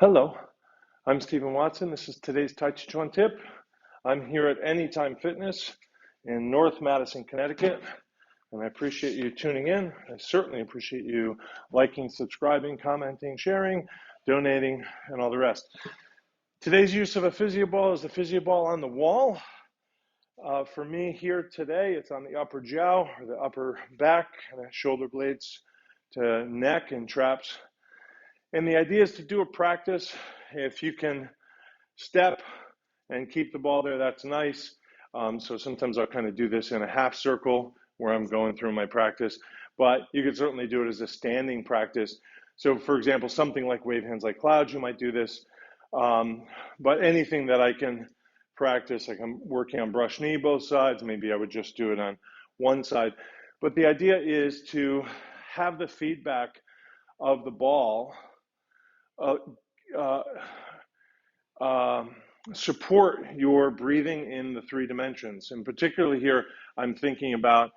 Hello, I'm Stephen Watson. This is today's Tàijíquán Tip. I'm here at Anytime Fitness in North Madison, Connecticut, and I appreciate you tuning in. I certainly appreciate you liking, subscribing, commenting, sharing, donating, and all the rest. Today's use of a Physioball is the Physioball on the wall. For me here today, it's on the upper jowl or the upper back, and the shoulder blades to neck and traps. And the idea is to do a practice. If you can step and keep the ball there, that's nice. So sometimes I'll kind of do this in a half circle where I'm going through my practice, but you could certainly do it as a standing practice. So for example, something like wave hands like clouds, you might do this. But anything that I can practice, like I'm working on brush knee both sides, maybe I would just do it on one side. But the idea is to have the feedback of the ball support your breathing in the three dimensions. And particularly here, I'm thinking about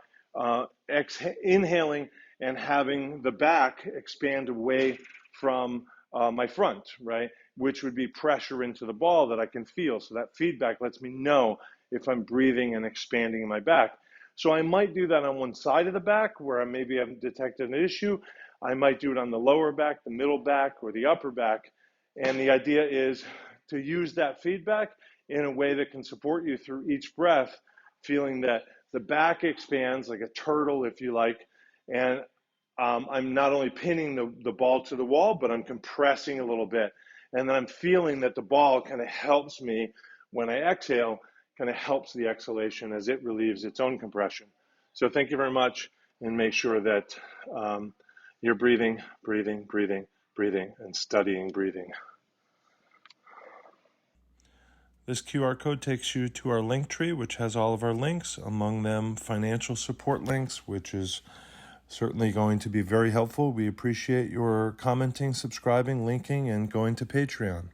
inhaling and having the back expand away from my front, right? Which would be pressure into the ball that I can feel. So that feedback lets me know if I'm breathing and expanding in my back. So I might do that on one side of the back where maybe I've detected an issue. I might do it on the lower back, the middle back, or the upper back. And the idea is to use that feedback in a way that can support you through each breath, feeling that the back expands like a turtle, if you like, and I'm not only pinning the ball to the wall, but I'm compressing a little bit. And then I'm feeling that the ball kind of helps me when I exhale, kind of helps the exhalation as it relieves its own compression. So thank you very much, and make sure that you're breathing, breathing, breathing, breathing, and studying breathing. This QR code takes you to our link tree, which has all of our links, among them financial support links, which is certainly going to be very helpful. We appreciate your commenting, subscribing, linking, and going to Patreon.